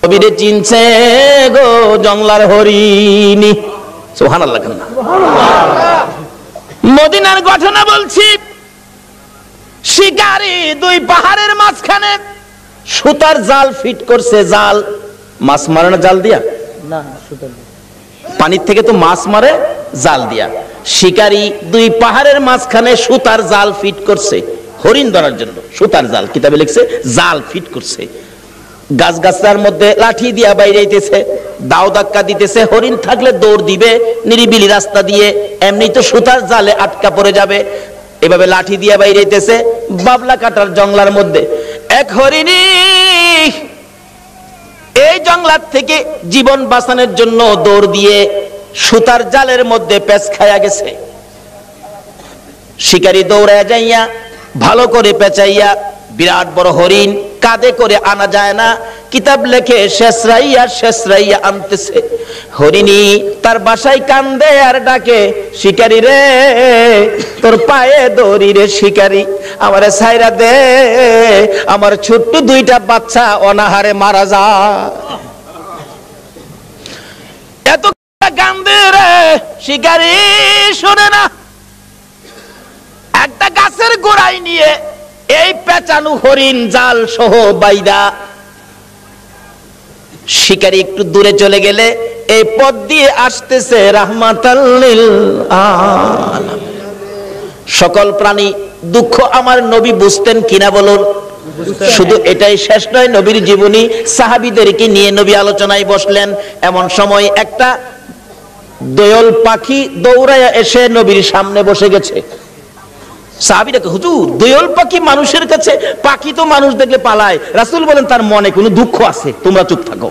নবীরে চিনছে গো জংলার হরিণী। সুবহানাল্লাহ। মদিনার ঘটনা বলছি। শিকারী দুই পাহাড়ের মাঝখানে সুতার জাল ফিট করছে। জাল মাছ মারে না জাল দিয়া? না, সুতার পানির থেকে তো মাছ মারে জাল দিয়া। শিকারী দুই পাহাড়ের মাঝখানে সুতার জাল ফিট করছে হরিণ ধরার জন্য। সুতার জাল, কিতাবে লিখছে জাল ফিট করছে। গাছগাছার মধ্যে লাঠি দিয়া বাইরে আইতেছে, দাও ধাক্কা দিতেছে। হরিণ থাকলে দৌড় দিবে নিরিবিলি রাস্তা দিয়ে, এমনি তো সুতার জালে আটকা পড়ে যাবে। এভাবে লাঠি দিয়া বাইরে আইতেছে বাবলা কাটার জঙ্গলার মধ্যে। এক হরিণী এই জঙ্গলার থেকে জীবন বাঁচানোর জন্য দৌড় দিয়ে সুতার জালের মধ্যে পেঁচ খায়া গেছে। শিকারী দৌড়ায় যাইয়া ভালো করে পেঁচাইয়া বিরাট বড় হরিণ কাঁধে করে আনা যায় না। কিতাব লেখে শেষরাইয়া আনতেছে। হরিণী তার বাসায় কান্দে আর ডাকে, শিকারী রে তোর পায়ে দড়ি রে শিকারী, আমারে ছাইরা দে, আমার ছোট্ট দুইটা বাচ্চা অনাহারে মারা যায়। এত কান্দে রে শিকারী, শোনে না। একটা গাছের গোড়ায় নিয়ে এই পেঁচানো হরিণ জাল সহ বাইদা শিকারী একটু দূরে চলে গেলে এই পথ দিয়ে আসতেছে রাহমাতাল লিল আলামিন। সকল প্রাণী দুঃখ আমার নবী বুঝতেন কিনা বলুন? শুধু এটাই শেষ নয়, নবীর জীবনী সাহাবীদেরকে নিয়ে নবী আলোচনায় বসলেন। এমন সময় একটা দোয়েল পাখি দৌড়ায়া এসে নবীর সামনে বসে গেছে। সাহাবীরা কে, হুজুর দোয়েল পাখি মানুষের কাছে, পাখি তো মানুষ দেখলে পালায়। রাসূল বলেন তার মনে কোনো দুঃখ আছে, তোমরা চুপ থাকো।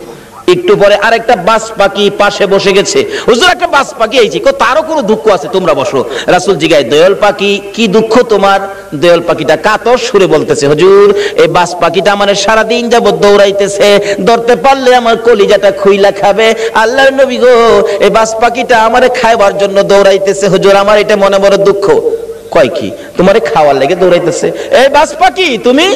একটু পরে আরেকটা বাজ পাখি পাশে বসে গেছে। হুজুর একটা বাজ পাখি আইছে, তারও কোনো দুঃখ আছে, তোমরা বসো। রাসূল জিগায়, দোয়েল পাখি কি দুঃখ তোমার? দোয়েল পাখিটা কাতর সুরে বলতেছে, হুজুর এই বাজ পাখিটা আমার সারাদিন যাবত দৌড়াইতেছে, ধরতে পারলে আমার কলিজাটা খুইলা খাবে। আল্লাহর নবী গো, এই বাজ পাখিটা আমারে খাইবার জন্য দৌড়াইতেছে, হুজুর আমার এটা মনে বড় দুঃখ। কয় কি তোমারে খাওয়ার লেগে দৌড়াইতেছে? এই বাজ পাখি তুমি?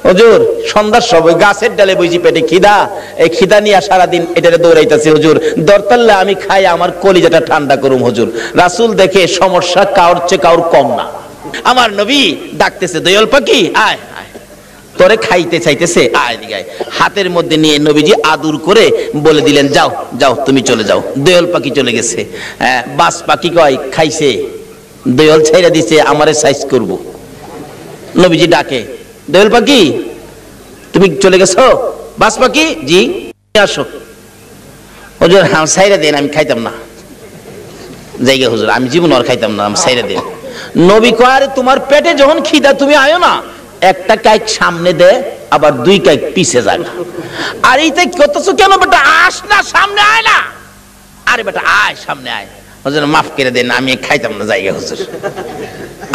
হুজুর সন্ধ্যার সময় গাছের ডালে বইছি, পেটে খিদা, এই খিদা নিয়ে সারাদিন এটারে দৌড়াইতেছে, হুজুর দরতাল্লা আমি খাই আমার কলিজাটা ঠান্ডা করুম হুজুর। রাসূল দেখে সমস্যা কাউর চেয়ে কাউর কম না। আমার নবী ডাকতেছে, দোয়েল পাখি আয় আয়, তোরে খাইতে চাইতেছে, আয় দিগায়। হাতের মধ্যে নিয়ে নবীজি আদর করে বলে দিলেন, যাও যাও তুমি চলে যাও। দোয়েল পাখি চলে গেছে। বাজ পাখি কয় খাইছে, দোয়েল ছাইরা দিছে, আমারে সাইজ করব। নবীজি ডাকে, দোয়েল পাখি তুমি চলে গেছো? বাজ পাখি জি, আসো। হুজুর ছাইরা দেন, আমি খাইতাম না। জায়গা হুজুর আমি জীবন আর খাইতাম না, আমি ছাইরা দেন। নবী কয়, তোমার পেটে যখন খিদা তুমি আয়ো না, একটা কাইক সামনে দে, আবার দুই কাইক পিছে যাগা। আর এইটা করতেছো কেন বেটা? আস না, সামনে আয় না। আরে বেটা আয়, সামনে আয়। হুজুর মাফ করে দেন, আমি খাইতাম না জায়গা হুজুর।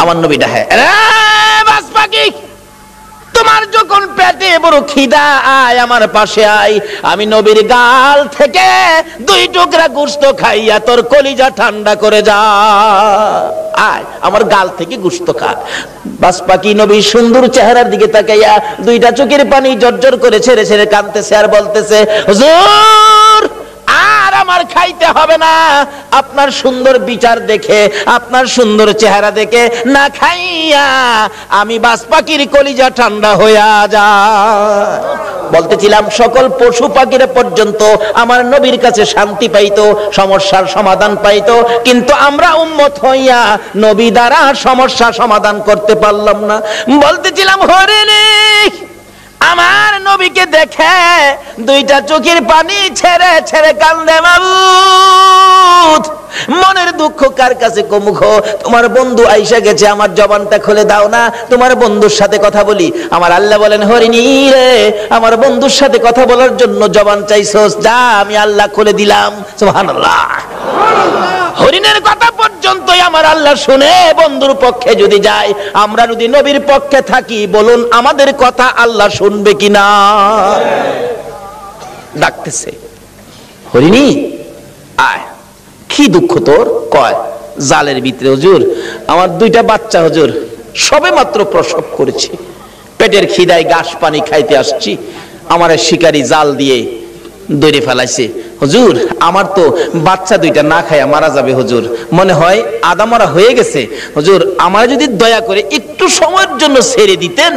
আমার নবী ডাহে, বাজ পাখি তোমার যখন পেটে বড় খিদা, আয় আমার পাশে আয়, আমি নবীর গাল থেকে দুই টুকরা গোশত খাইয়া তোর কলিজা ঠান্ডা করে যা। আয় আমার গাল থেকে গোশত খা। বাজ পাখি নবীর সুন্দর চেহারার দিকে তাকাইয়া দুইটা চোখের পানি জর্জর করে ছেড়ে ছেড়ে কাঁদতেছে আর বলতেছে, হুজুর আর আমার খাইতে হবে না, আপনার সুন্দর বিচার দেখে, আপনার সুন্দর চেহারা দেখে না খাইয়া আমি বাজ পাখির কলিজা ঠান্ডা হইয়া যায়। বলতেছিলাম সকল পশু পাখিরা পর্যন্ত আমার নবীর কাছে শান্তি পাইতো, সমস্যার সমাধান পাইতো, কিন্তু আমরা উম্মত হইয়া নবী দ্বারা সমস্যা সমাধান করতে পারলাম না। বলতেছিলাম হরিণী আমার নবীকে দেখে দুইটা চোখের পানি ছেড়ে ছেড়ে কান্দে। মাবুদ মনের দুঃখ কার কাছে কমুখ? তোমার বন্ধু আইসা গেছে, আমার জবানটা খুলে দাও না, তোমার বন্ধুর সাথে কথা বলি। আমার আল্লাহ বলেন, হরিণী রে আমার বন্ধুর সাথে কথা বলার জন্য জবান চাইছস, যা আমি আল্লাহ খুলে দিলাম। সুবহানাল্লাহ। হরিণের কথা পর্যন্তই আমার আল্লাহ শুনে বন্ধুর পক্ষে যদি যায়, আমরা যদি নবীর পক্ষে থাকি, বলুন আমাদের কথা আল্লাহ শুনবে কিনা? ডাকতেছে, হরিণী আয়, কি দুঃখ তোর? কয় জালের ভিতরে হুজুর আমার দুইটা বাচ্চা হুজুর সবে মাত্র প্রসব করেছি, পেটের খিদায় ঘাস পানি খাইতে আসছি, আমার শিকারী জাল দিয়ে দৌড়ে ফেলাইছে। হুজুর আমার তো বাচ্চা দুইটা না খায়া মারা যাবে হুজুর, মনে হয় আদা মরা হয়ে গেছে। হুজুর আমার যদি দয়া করে একটু সময়ের জন্য ছেড়ে দিতেন,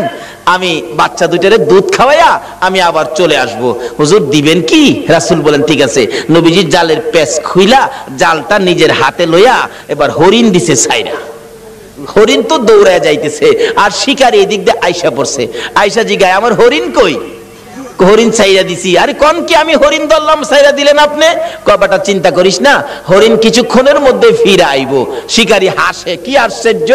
আমি বাচ্চা দুইটারে দুধ খাওয়াইয়া আমি আবার চলে আসব। হুজুর দিবেন কি? রাসূল বলেন ঠিক আছে। নবীজি জালের পেঁচ খুইলা জালটা নিজের হাতে লইয়া এবার হরিণ দিছে ছাইরা। হরিণ তো দৌড়ায় যাইতেছে আর শিকারী এদিক দিয়ে আইসা পড়ছে। আইসা জিগায় আমার হরিণ কই? হরিণ ছাইরা দিছি। আরে কোন কি আমি হরিণ ধরলাম ছাইরা দিলেন আপনি? কবাটা চিন্তা করিস না, হরিণ কিছুক্ষণের মধ্যে ফিরে আইব। শিকারী হাসে, কি আশ্চর্য,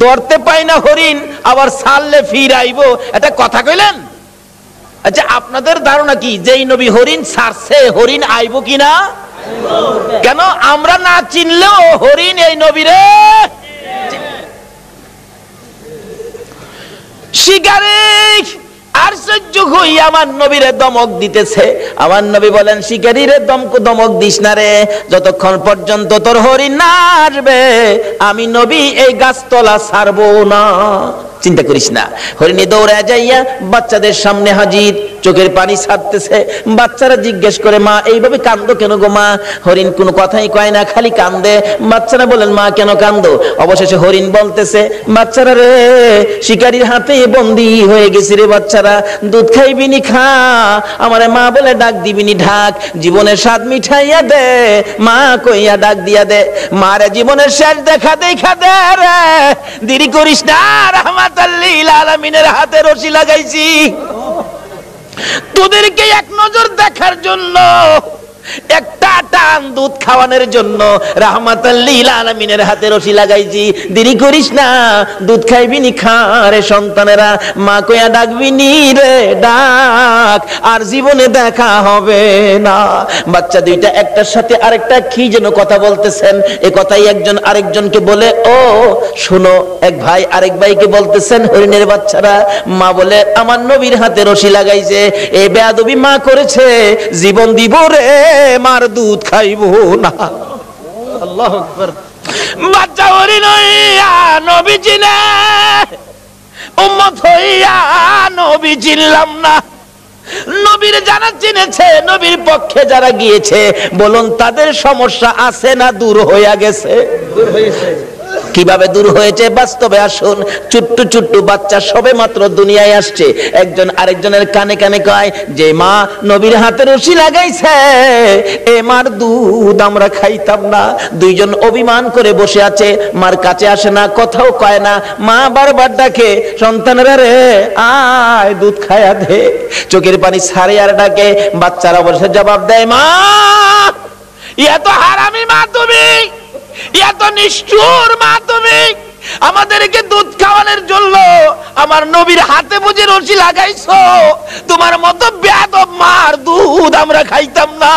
ধরতে পাই না হরিণ আবার ছাড়লে ফিরে আইব, এটা কথা কইলেন? আচ্ছা আপনাদের ধারণা কি যেই নবী হরিণ ছাড়ছে হরিণ আইব কিনা? কেন আমরা না চিনলেও হরিণ এই নবীরে শিকারী আশ্চর্য হই আমার নবীরে দমক দিতেছে। আমার নবী বলেন শিকারীরে দমক দিস না রে, যতক্ষণ পর্যন্ত তোর হরিণ না আসবে আমি নবী এই গাছতলা ছাড়বো না। চিন্তা করিস না। হরিণী দৌড়ে যাইয়া বাচ্চাদের সামনে হাজির, চোখের পানি ছাড়তেছে। বাচ্চারা জিজ্ঞেস করে মা এইভাবে কান্দো কেন গো মা? হরিণ কোনো কথাই কয় না, খালি কান্দে। বাচ্চারা বলেন মা কেন কান্দো? অবশেষে হরিণ বলতেছে বাচ্চারা রে শিকারীর হাতে বন্দী হয়ে গেছি রে বাচ্চারা, দুধ খাইবিনি খা, আমারে মা বলে ডাক দিবিনি ঢাক, জীবনের স্বাদ মিঠাইয়া দে মা কইয়া ডাক দিয়া দে, মারে জীবনের শেষ দেখা দেখা দে রে, দেরি করিস না, রাহমাতাল লিল আলামিনের হাতে রশি লাগাইছি তোদেরকে এক নজর দেখার জন্য, একটা টান দুধ খাওয়ানোর জন্য রাহমাতাল লিল আলামিনের হাতে রশি লাগাইছি, দেরি করিস না, দুধ খাইবি নি খা রে সন্তানেরা, মা কইয়া ডাকবি নি রে ডাক, আর জীবনে দেখা হবে না। বাচ্চা দুইটা একটার সাথে আরেকটা কি যেন কথা বলতেছেন, এ কথাই একজন আরেকজনকে বলে ও শোনো, এক ভাই আরেক ভাইকে বলতেছেন হরিণের বাচ্চারা, মা বলে আমার নবীর হাতে রশি লাগাইছে, এই বেয়াদবি মা করেছে, জীবন দিব রে মার দুধ খাইবো না। আল্লাহু আকবার। বাচ্চা হরিণ হইয়া নবী চিনে, উম্মত হইয়া নবী চিনলাম না। নবীর যারা চিনেছে, নবীর পক্ষে যারা গিয়েছে, বলুন তাদের সমস্যা আছে না দূর হইয়া গেছে? দূর হয়েছে। কিভাবে দূর হয়েছে বাস্তবে আসুন। ছোট্ট ছোট্ট বাচ্চা সবে মাত্র দুনিয়ায় আসছে, একজন আরেকজনের কানে কানে কয় যে মা নবীর হাতে রশি লাগাইছে, এ মার দুধ আমরা খাইতাম না। দুইজন অভিমান করে বসে আছে, মার কাছে আসে না, কথাও কয় না, মা বারবার ডাকে সন্তানেরা রে আয় দুধ খায়া দে, চোখের পানি ছাড়ে আর ডাকে। বাচ্চারা অবশ্য জবাব দেয় মা এত হারামি মা তুমি, এত নিষ্ঠুর মা তুমি, আমাদেরকে দুধ খাওয়ানোর জন্য আমার নবীর হাতে বুঝে রশি লাগাইছো, তোমার মতো বেয়াদব মার দুধ আমরা খাইতাম না।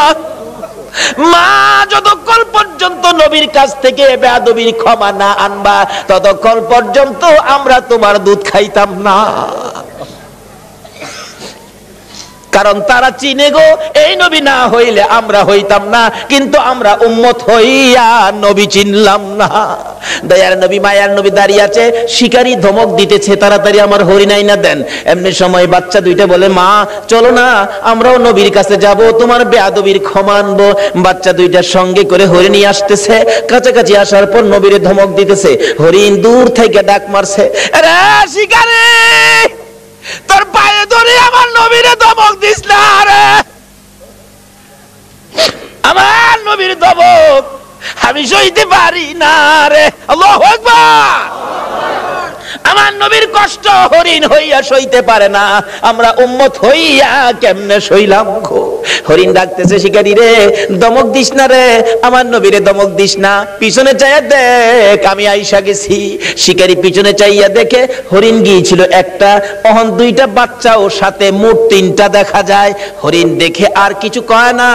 মা যতক্ষণ পর্যন্ত নবীর কাছ থেকে বেয়াদবির ক্ষমা না আনবা ততক্ষণ পর্যন্ত আমরা তোমার দুধ খাইতাম না। কারণ তারা চিনে গো এই নবী না হইলে আমরা হইতাম না, কিন্তু আমরা উম্মত হইয়া নবী চিনলাম না। দয়ার নবী মায়ার নবী দাঁড়িয়ে আছে, শিকারী ধমক দিতেছে তাড়াতাড়ি আমার হরিণ আইনা দেন। এমনি সময় বাচ্চা দুইটা বলে মা চলো না আমরাও নবীর কাছে যাব, তোমার বেয়াদবির ক্ষমা আনবো। বাচ্চা দুইটার সঙ্গে করে হরিণ নিয়ে আসতেছে, কাছাকাছি আসার পর নবীরে ধমক দিতেছে। হরিণ দূর থেকে ডাক মারছে, আরে শিকারী তোর পায়ে ধরে আমার নবীরে ধমক দিস না রে, আমার নবীর ধমক আমি সইতে পারি না রে। আল্লাহু আকবার। আমার নবীর কষ্ট হরিণ হইয়া সইতে পারে না, আমরা উম্মত হইয়া কেমনে সইলাম গো। হরিণ ডাকতেছে শিকারী রে দমক দিস না রে, আমার নবীরে দমক দিস না, পিছনে চাইয়া দেখ আমি আইসা গেছি। শিকারী পিছনে চাইয়া দেখে হরিণ গিয়েছিল একটা, অহন দুইটা বাচ্চাও সাথে, মোট তিনটা দেখা যায়। হরিণ দেখে আর কিছু কয় না।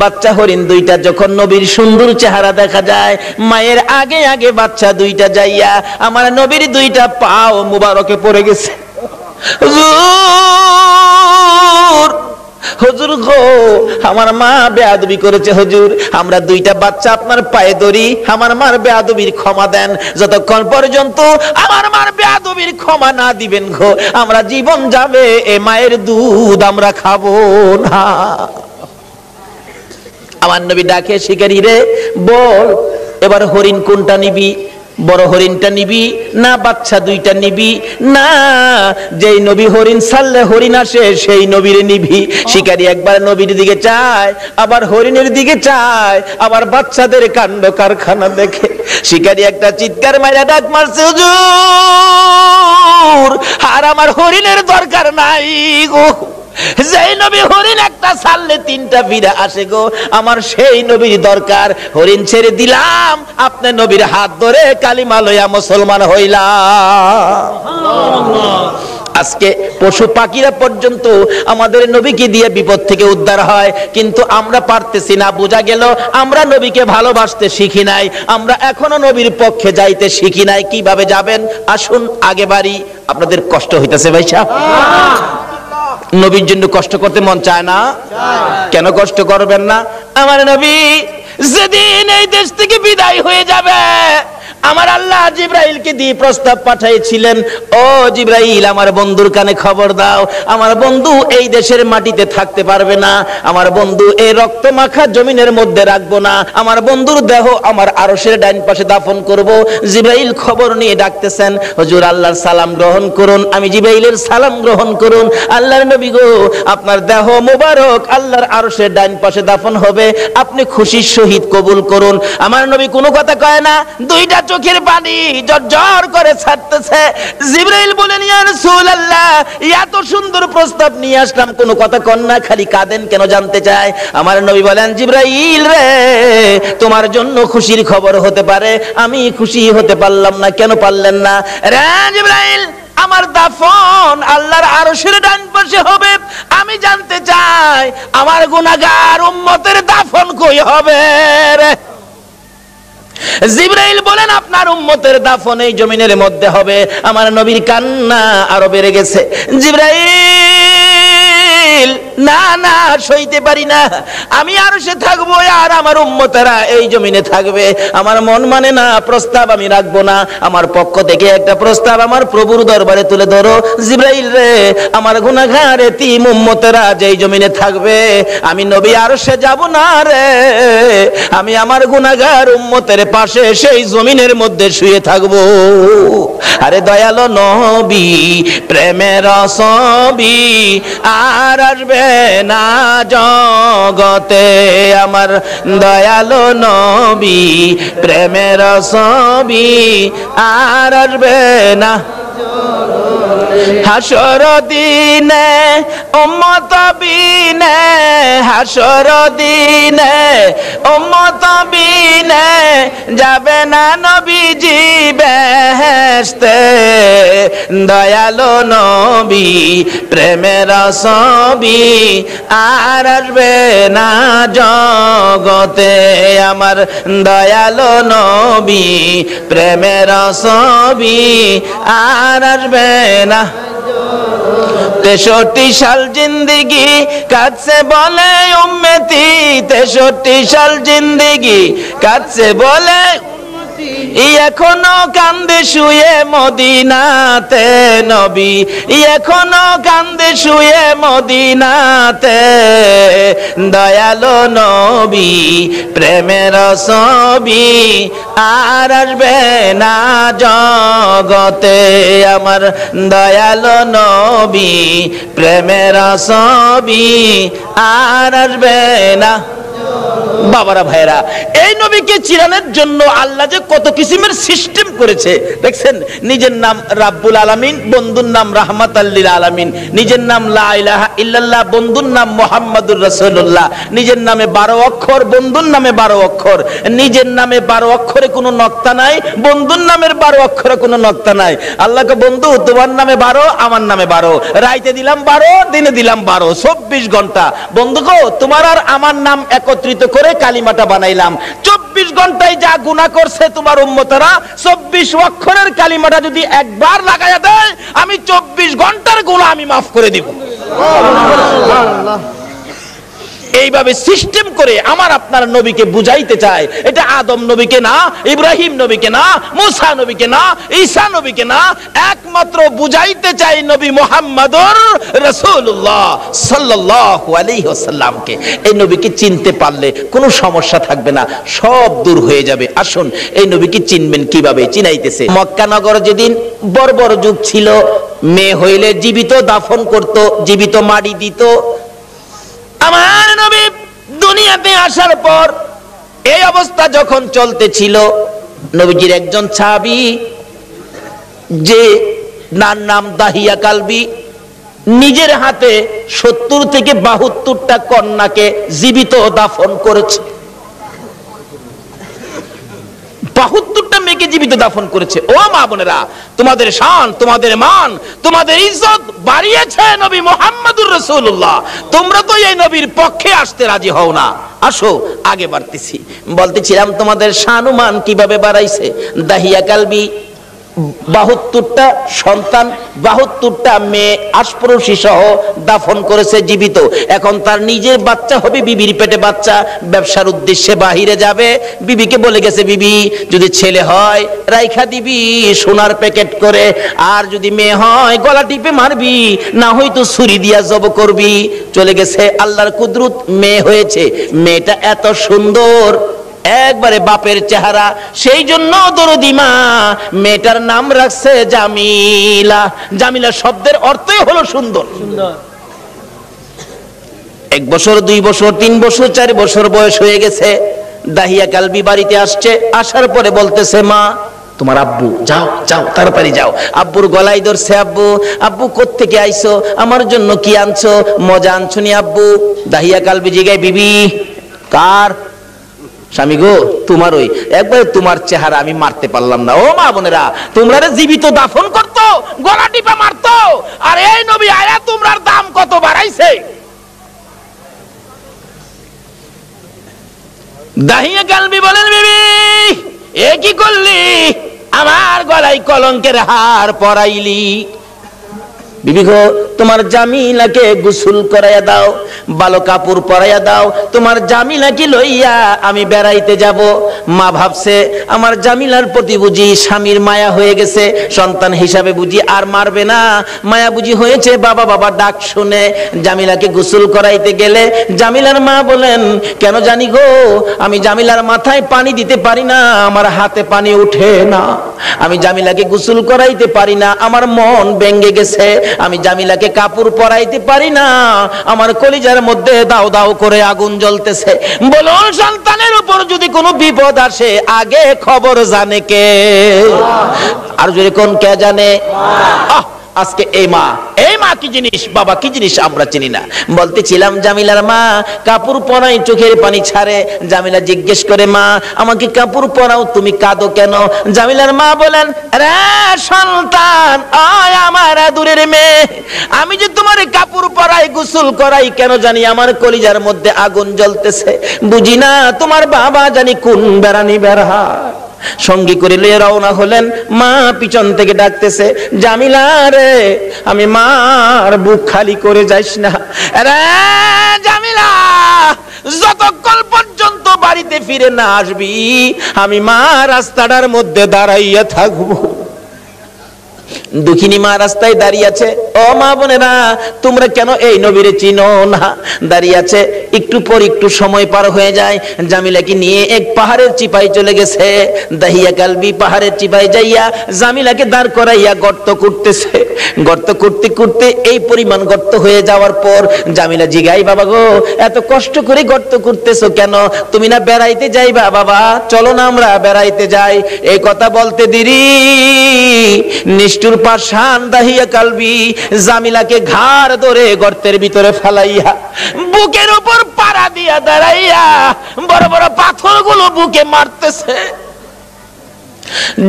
বাচ্চা হরিণ দুইটা যখন নবীর সুন্দর চেহারা দেখা যায়, মায়ের আগে আগে বাচ্চা দুইটা যাইয়া আমার নবীর দুইটা পাও মুবারকে পড়ে গেছে। হুজুর হুজুর গো আমার মা বেয়াদবি করেছে হুজুর, আমরা দুইটা বাচ্চা আপনার পায়ে ধরি, আমার মার বেয়াদবির ক্ষমা দেন। যতক্ষণ পর্যন্ত আমার মার বেয়াদবির ক্ষমা না দিবেন গো আমরা জীবন যাবে এ মায়ের দুধ আমরা খাবো না। আমার নবী ডাকে শিকারী রে বল এবার হরিণ কোনটা নিবি, বড় হরিণটা নিবি না বাচ্চা দুইটা নিবি? না, যেই নবী হরিণ ছাড়লে হরিণ আসে সেই নবীরে নিবি। শিকারী একবার নবীর দিকে চায়, আবার হরিণের দিকে চায়, আবার বাচ্চাদের কাণ্ড কারখানা দেখে শিকারী একটা চিৎকার মাইরা ডাক মারছে, হুজুর আর আমার হরিণের দরকার নাই গো, যেই নবী হরিণ একটা ছাড়লে তিনটা ফিরে আসে গো, আমার সেই নবীর দরকার। হরিণ ছেড়ে দিলাম, আপনি নবীর হাত ধরে কালিমা লইয়া মুসলমান হইলাম। আজকে পশু পাখিরা পর্যন্ত আমাদের নবীকে দিয়ে বিপদ থেকে উদ্ধার হয়, কিন্তু আমরা পারতেছি না। বোঝা গেল আমরা নবীকে ভালোবাসতে শিখি নাই, আমরা এখনো নবীর পক্ষে যাইতে শিখি নাই। কিভাবে যাবেন আসুন আগে বাড়ি। আপনাদের কষ্ট হইতেছে ভাই সাহেব? নবীর জন্য কষ্ট করতে মন চায় না? কেন কষ্ট করবেন না? আমার নবী যেদিন এই দেশ থেকে বিদায় হয়ে যাবে, আমার আল্লাহ জিব্রাইলকে দিয়ে প্রস্তাব পাঠাইছিলেন, ও জিব্রাইল আমার বন্ধুর কানে খবর দাও, আমার বন্ধু এই দেশের মাটিতে থাকতে পারবে না, আমার বন্ধু এই রক্ত মাখা জমিনের মধ্যে রাখবো না, আমার বন্ধুর দেহ আমার আরশের ডাইন পাশে দাফন করব। জিব্রাইল খবর নিয়ে ডাকতেছেন, হুজুর আল্লাহর সালাম গ্রহণ করুন। আমি জিব্রাইলের সালাম গ্রহণ করুন। আল্লাহর নবী গো আপনার দেহ মোবারক আল্লাহর আরশের ডাইন পাশে দাফন হবে, আপনি খুশির সহিত কবুল করুন। আমার নবী কোনো কথা কয় না, দুইটা চোখের পানি জর্জর করে ছাড়তেছে। জিবরাইল বলেন, ইয়া রাসূলুল্লাহ এত সুন্দর প্রস্তাব নিয়ে আসলাম, কোনো কথা কন না, খালি কাঁদেন কেন জানতে চায়। আমার নবী বলেন, জিবরাইল রে তোমার জন্য খুশির খবর হতে পারে, আমি খুশি হতে পারলাম না। কেন পারলেন না? রে জিবরাইল আমার দাফন আল্লাহর আরশের ডান পাশে হবে, আমি জানতে চাই আমার গুনাহগার উম্মতের দাফন কই হবে রে? জিবরাইল বলেন, আপনার উম্মতের দাফন এই জমিনের মধ্যে হবে। আমার নবীর কান্না আরো বেড়ে গেছে। জিবরাইল না না সইতে পারি না, আমি আরশে থাকবো আর আমার উম্মতেরা এই জমিনে থাকবে, আমার মন মানে না, প্রস্তাব আমি রাখবো না। আমার পক্ষ থেকে একটা প্রস্তাব আমার প্রভুর দরবারে তুলে ধরো। জিবরাইল রে আমার গুনাহগার এতিম উম্মতেরা যেই জমিনে থাকবে, আমি নবী আরশে যাব না রে, আমি আমার গুনাহগার উম্মতের পাশে সেই জমিনের মধ্যে শুয়ে থাকবো। আরে দয়ালো নবী প্রেমের ছবি আর আসবে না জগতে, আমার দয়ালো নবী প্রেমের ছবি আর আসবে না হাসর দিনে উম্মত বিনে, হাসর দিনে উম্মত বিনে যাবে না নবীজি বেহেশতে, দয়ালো নবী প্রেমের ছবি আর আসবে না জগতে, আমার দয়ালো নবী প্রেমের ছবি আর আসবে না। 63 সাল জিন্দেগি কাটছে বলে উম্মতি, 63 সাল জিন্দেগি কাটছে বলে এখনো কান্দে শুয়ে মদিনাতে নবী, এখনো কান্দে শুয়ে মদিনাতে, দয়ালো নবী প্রেমের ছবি আর আসবে না জগতে, আমার দয়ালো নবী প্রেমের ছবি আর আসবে না। বাবারা ভাইরা, এই নবীকে চিরানোর জন্য আল্লাহ যে কত কিসিমের সিস্টেম করেছে দেখছেন। নিজের নাম রাব্বুল আলামিন, বন্ধুর নাম রাহমাতাল লিল আলামিন, নিজের নাম লা ইলাহা ইল্লাল্লাহ, বন্ধুর নাম মুহাম্মাদুর রাসূলুল্লাহ, নিজের নামে 12 অক্ষর, বন্ধুর নামে 12 অক্ষর, নিজের নামে 12 অক্ষরে কোনো নক্তা নাই, বন্ধুর নামের 12 অক্ষরে কোনো নক্তা নাই। আল্লাহকে বন্ধু তোমার নামে 12 আমার নামে 12, রাইতে দিলাম 12 দিনে দিলাম 12, 24 ঘন্টা। বন্ধু গো তোমার আর আমার নাম একত্রিত করে কালিমাটা বানাইলাম। 24 ঘন্টায় যা গুনাহ করছে তোমার উম্মতেরা, 24 অক্ষরের কালিমাটা যদি একবার লাগায়া দেয়, আমি 24 ঘন্টার গুনাহ আমি মাফ করে দিব। এইভাবে সিস্টেম করে আমার আপনার নবীকে বুঝাইতে চায়। এটা আদম নবীকে না, ইব্রাহিম নবীকে না, মুসা নবীকে না, ঈসা নবীকে না, একমাত্র বুঝাইতে চাই নবী মুহাম্মদুর রাসূলুল্লাহ সাল্লাল্লাহু আলাইহি ওয়াসাল্লামকে। এই নবীকে চিনতে পারলে কোনো সমস্যা থাকবে না, সব দূর হয়ে যাবে। আসুন এই নবীকে চিনবেন কিভাবে, চিনাইতেছে। মক্কা নগর যেদিন বর্বর যুগ ছিল, মেয়ে হইলে জীবিত দাফন করত, জীবিত মাটি দিত। আমার নবী দুনিয়াতে আসার পর এই অবস্থা যখন চলতেছিল, নবীজির একজন সাহাবী যে নাম দাহিয়া কালবি, নিজের হাতে 70 থেকে 72টা কন্যাকে জীবিত দাফন করেছে। 72টা মেয়েকে জীবিত দাফন করেছে। ও মা বোনেরা, তোমাদের শান, তোমাদের মান, তোমাদের ইজ্জত বাড়িয়েছে নবী মুহাম্মদুর রাসূলুল্লাহ। তোমরা তো এই নবীর পক্ষে আসতে রাজি হও না। আসো আগে বাড়তেছি। বলতেছিলাম তোমাদের শান ও মান কিভাবে বাড়াইছে। দাহিয়া কালবি 72টা সন্তান, 72টা মেয়ে আশপরশী সহ দাফন করেছে জীবিত। এখন তার নিজের বাচ্চা হবে, বিবির পেটে বাচ্চা, ব্যবসার উদ্দেশ্যে বাহিরে যাবে। বিবিকে বলে গেছে, বিবি যদি ছেলে হয় রাইখা দিবি সোনার প্যাকেট করে, আর যদি মেয়ে হয় গলা টিপে মারবি, না হয়তো ছুরি দিয়া জব করবি। চলে গেছে, আল্লাহর কুদরত মেয়ে হয়েছে। মেয়েটা এত সুন্দর, একবারে বাপের চেহারা, সেই জন্য দরদি মা মেয়েটার নাম রাখছে জামিলা। জামিলা শব্দের অর্থই হলো সুন্দর। 1 বছর, 2 বছর, 3 বছর, 4 বছর বয়স হয়ে গেছে। দাহিয়া কালবি বাড়িতে আসছে। আসার পরে বলতেছে, মা তোমার আব্বু, যাও যাও তাড়াতাড়ি যাও। আব্বুর গলায় ধরছে, আব্বু আব্বু কোত্থেকে আইছো, আমার জন্য কি আনছো, মজা আনছো নি আব্বু? দাহিয়া কালবি জিগায়, বিবি কার? স্বামী গো তোমারই। একবার তোমার চেহারা আমি মারতে পারলাম না। ও মা বোনেরা, তোমরা জীবিত দাফন করতো, গলা টিপা মারতো, আর এই নবী আয়া তোমরার দাম কত বাড়াইছে। দাহিয়া কালবি বলেন, বিবি এ কি করলি, আমার গলায় কলঙ্কের হার পরাইলি। বিবি গো তোমার জামিলাকে গোসল করাইয়া দাও, ভালো কাপড় পরাইয়া দাও, তোমার জামিলাকে লইয়া আমি বেড়াইতে যাব। মা ভাবছে আমার জামিলার প্রতি বুঝি স্বামীর মায়া হয়ে গেছে, সন্তান হিসাবে বুঝি আর মারবে না, মায়া বুঝি হয়েছে। বাবা বাবা ডাক শুনে জামিলাকে গোসল করাইতে গেলে জামিলার মা বলেন, কেন জানি গো আমি জামিলার মাথায় পানি দিতে পারি না, আমার হাতে পানি উঠে না, আমি জামিলাকে গোসল করাইতে পারি না, আমার মন ভেঙে গেছে, আমি জামিলাকে কাপড় পরাইতে পারি না, আমার কলিজার মধ্যে দাও দাও করে আগুন জ্বলতেছে। বলুন, সন্তানের উপর যদি কোনো বিপদ আসে আগে খবর জানে কে? আর যদি কোন কে জানে? আজকে এই মা কি জিনিস, বাবা কি জিনিস আমরা চিনি না। বলতেছিলাম জামিলার মা কাপড় পরাই, চোখের পানি ছাড়ে। জামিলা জিজ্ঞেস করে, মা আমাকে কাপড় পরাও, তুমি কাঁদো কেন? জামিলার মা বলেন, রে সন্তান, আয় আমার আদুরের মেয়ে, আমি যে তোমার কাপড় পরাই, গোসল করাই, কেন জানি আমার কলিজার মধ্যে আগুন জ্বলতেছে। বুঝি না তোমার বাবা জানি কোন বেড়ানি বেড়া। সঙ্গী করে লিয়ে রওনা হলেন। মা পিছন থেকে ডাকতেছে, জামিলা রে, আমি মার বুক খালি করে যাইস না রে জামিলা, যতক্ষণ পর্যন্ত বাড়িতে ফিরে না আসবি আমি মা রাস্তাটার মধ্যে দাঁড়াইয়া থাকবো। দুঃখিনী মা রাস্তায় দাঁড়িয়ে আছে। ও মা বোনেরা, তোমরা কেন এই নবীরে চিনো না? দাঁড়িয়ে আছে। একটু পর একটু সময় পার হয়ে যায়। জামিলাকে নিয়ে এক পাহাড়ের চিপায় চলে গেছে। দাহিয়া কালবি পাহাড়ের চিপায় যাইয়া জামিলাকে দাঁড় করাইয়া গর্ত করতেছে। গর্ত করতে করতে এই পরিমাণ গর্ত হয়ে যাওয়ার পর জামিলা জিগাই, বাবা গো এত কষ্ট করে গর্ত করতেছো কেন? তুমি না বেড়াইতে যাইবা? বাবা চলো না আমরা বেড়াইতে যাই। এই কথা বলতে দেরি নিষ্ঠুর পাষাণ দাহিয়া কালবি জামিলাকে ঘাড় ধরে গর্তের ভিতরে ফেলাইয়া বুকের উপর পাড়া দিয়া দাঁড়াইয়া বড় বড় পাথরগুলো বুকে মারতেছে।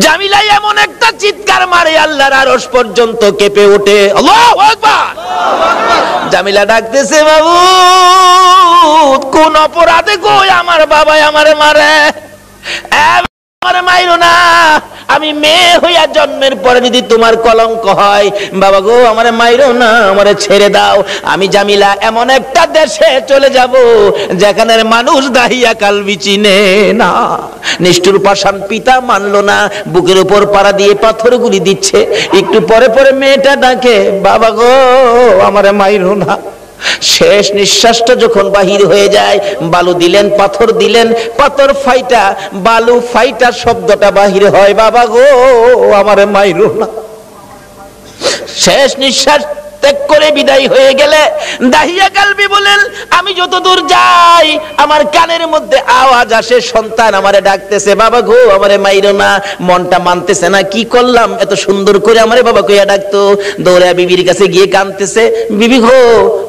জামিলা এমন একটা চিৎকার মারে আল্লাহর আরশ পর্যন্ত কেঁপে ওঠে। আল্লাহু আকবার। জামিলা ডাকতেছে, বাবু কোন অপরাধে গো আমার বাবা আমারে মারে? আমারে মাইরো না, আমি মেয়ে হইয়া জন্মের পরে যদি তোমার কলঙ্ক হয়, বাবা গো আমারে মাইরো না, আমারে ছেড়ে দাও। আমি জামিলা এমন একটা দেশে চলে যাব যেখানে মানুষ দাহিয়া কালবি চিনে না। নিষ্ঠুর পাষাণ পিতা মানলো না, বুকের উপর পাড়া দিয়ে পাথরগুলি দিচ্ছে। একটু পরে পরে মেয়েটা ডাকে, বাবা গো আমারে মাইরো না। শেষ নিঃশ্বাসটা যখন বাহির হয়ে যায়, বালু দিলেন, পাথর দিলেন, পাথর ফাইটা বালু ফাইটা শব্দটা বাহির হয়, বাবা গো আমারে মাইরো না। শেষ নিঃশ্বাস ত্যাগ করে বিদায় হয়ে গেলে দাহিয়া কালবি বলেন, আমি যতদূর যাই আমার কানের মধ্যে আওয়াজ আসে, সন্তান আমারে ডাকতেছে, বাবা গো আমারে মাইরো না। মনটা মানতেছে না, কি করলাম, এত সুন্দর করে আমারে বাবা কইয়া ডাকতো। দৌড়া বিবির কাছে গিয়ে কাঁদতেছে, বিবি গো,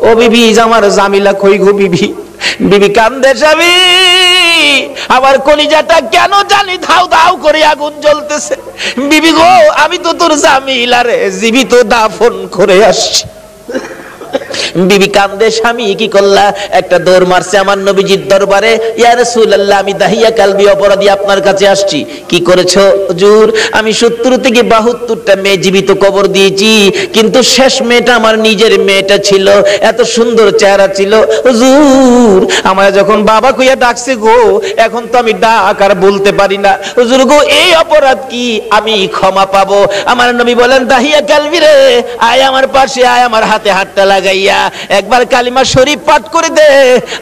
ও বিবি আমার জামিলা কই গো বিবি। বিবি কান্দে, স্বামী আমার কলিজাটা কেন জানি ধাউ ধাউ করে আগুন জ্বলতেছে। বিবি গো আমি তো তোর জামিলা রে জীবিত দাফন করে আসছি। বিবি কান্দে, স্বামী কি করলা? একটা দৌড় মারছে আমার নবীজির দরবারে, ইয়া রাসূলুল্লাহ আমি দাহিয়া কালবি অপরাধী আপনার কাছে আসছি। কি করেছো হুজুর? আমি 70 থেকে 72টা মেয়ে জীবিত কবর দিয়েছি, কিন্তু শেষ মেয়েটা আমার নিজের মেয়েটা ছিল, এত সুন্দর চেহারা ছিল হুজুর। আমার যখন বাবা কইয়া ডাকছে গো, এখন তো আমি ডাক আর বলতে পারি না হুজুর গো, এই অপরাধ কি আমি ক্ষমা পাবো? আমার নবী বলেন, দাহিয়া কালবি রে আয় আমার পাশে আয়, আমার হাতে হাতটা লাগাইয়া একবার কালিমা শরীফ পাঠ করে দে,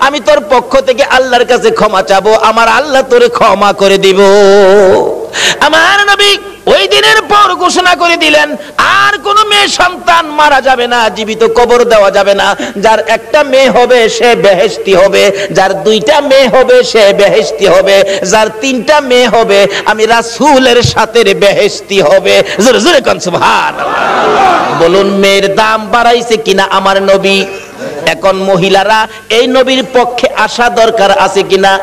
আমি তোর পক্ষ থেকে আল্লাহর কাছে ক্ষমা চাবো, আমার আল্লাহ তোরে ক্ষমা করে দিব। আমার নবী ওই দিনের পর ঘোষণা করে দিলেন, আর কোন মেয়ে সন্তান মারা যাবে না, জীবিত কবর দেওয়া যাবে না। যার একটা মেয়ে হবে সে বেহেশতি হবে, যার 2টা মেয়ে হবে সে বেহেশতি হবে, যার 3টা মেয়ে হবে আমি রাসূলের সাথে বেহেশতি হবে। জোরে জোরে কোন সুবহানাল্লাহ। বলুন মেয়ের দাম বাড়াইছে কিনা আমার নবী? এখন মহিলারা এই নবীর পক্ষে আসা দরকার আছে কিনা?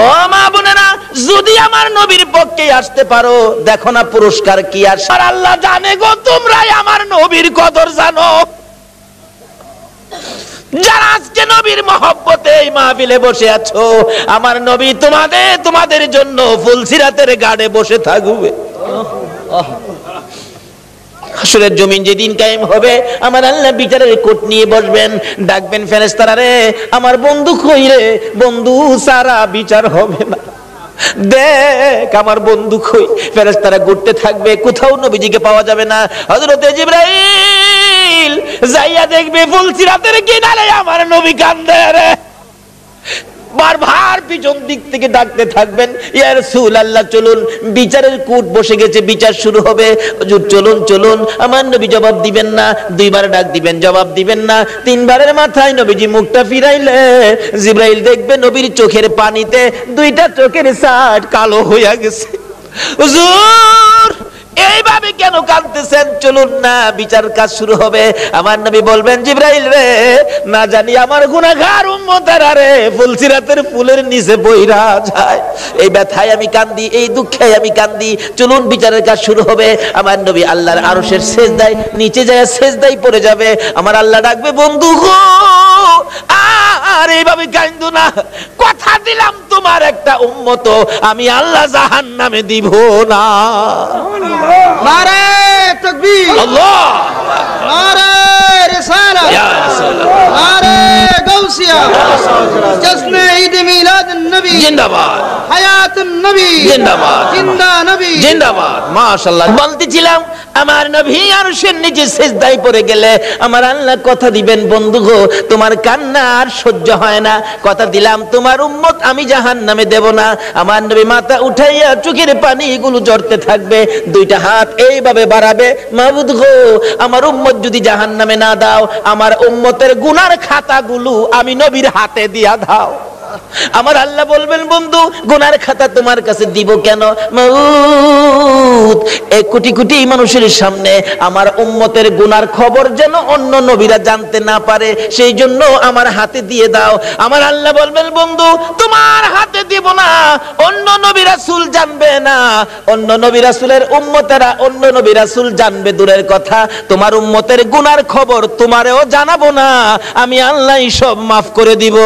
ও মা বোনেরা, যদি আমার নবীর পক্ষে আসতে পারো, দেখো না পুরস্কার কি আর। আল্লাহ জানে গো, তোমরাই আমার নবীর কদর জানো। যারা আজকে নবীর মহব্বতে এই মাহফিলে বসে আছো, আমার নবী তোমাদের জন্য ফুলসিরাতের গাড়ে বসে থাকবে। হাসরের জমিন যেদিন কায়েম হবে, আমার আল্লাহ বিচারের কোট নিয়ে বসবেন, ডাকবেন ফেরেশতারা রে আমার বন্ধু কই রে, বন্ধু সারা বিচার হবে না, দেখ আমার বন্ধু কই। ফেরেশতারা ঘুরতে থাকবে, কোথাও নবীজিকে পাওয়া যাবে না। হযরতে জিবরাইল যাইয়া দেখবে ফুলসিরাতের কিনারে আমার নবী কান্দে রে। বারবার পিছন দিক থেকে ডাকতে থাকবেন, ইয়া রাসূলুল্লাহ চলুন, বিচারের কোট বসে গেছে, বিচার শুরু হবে, হুজুর চলুন চলুন। আমার নবী জবাব দিবেন না, 2বার ডাক দিবেন জবাব দিবেন না, 3বারের মাথায় নবীজি মুখটা ফিরাইলে জিবরাইল দেখবে নবীর চোখের পানিতে 2টা চোখের সাইড কালো হইয়া গেছে। হুজুর এইভাবে কেন কাঁদতেছেন? চলুন না, বিচার কাজ শুরু হবে। আমার নবী বলবেন, জিবরাইল রে না জানি আমার গুনাহগার উম্মতেরা রে ফুলসিরাতের ফুলের নিচে বইরা যায়, এই ব্যথায় আমি কান্দি, এই দুঃখে আমি কান্দি। চলুন বিচারের কাজ শুরু হবে। আমার নবী আল্লাহর আরশের সেজদায় নিচে যায়, সেজদায় পড়ে যাবে। আমার আল্লাহ ডাকবে, বন্ধু গো আর এইভাবে কান্দো না, কথা দিলাম তোমার একটা উম্মত আমি আল্লাহ জাহান্নামে দিব না। নারে তাকবীর, আল্লাহ নারে রিসালাত, ইয়া রাসূলুল্লাহ, নারে গাউসিয়া, জশ্নে ঈদ মিলাদুন নবী জিন্দাবাদ, হায়াতুন নবী জিন্দাবাদ, জিন্দা নবী জিন্দাবাদ। মাশাআল্লাহ। বলতেছিলাম আমার নবী আরশের নিচে সিজদায় পড়ে গেলে আমার আল্লাহ কথা দিবেন, বন্ধু গো তোমার কান্না আর সহ্য হয় না, কথা দিলাম তোমার উম্মত আমি জাহান্নামে দেব না। আমার নবী মাথা উঠাইয়া চোখের পানিগুলো ঝরতে থাকবে, 2টা হাত এইভাবে বাড়াবে, মাবুদ গো আমার উম্মত যদি জাহান্নামে না দাও, আমার উম্মতের গুনার খাতাগুলো আমি নবীর হাতে দিয়া দাও। আমার আল্লাহ বলবেন, বন্ধু গুনার খাতা তোমার কাছে দিব কেন? মাউত এক কোটি কোটি মানুষের সামনে আমার উম্মতের গুনার খবর যেন অন্য নবীরা জানতে না পারে, সেই জন্য আমার হাতে দিয়ে দাও। আমার আল্লাহ বলবেন, বন্ধু তোমার হাতে দিব না, অন্য নবী রাসূল জানবে না, অন্য নবী রাসূলের উম্মতেরা অন্য নবী রাসূল জানবে দূরের কথা, তোমার উম্মতের গুনার খবর তোমারেও জানাবো না, আমি আল্লাহ সব মাফ করে দিব।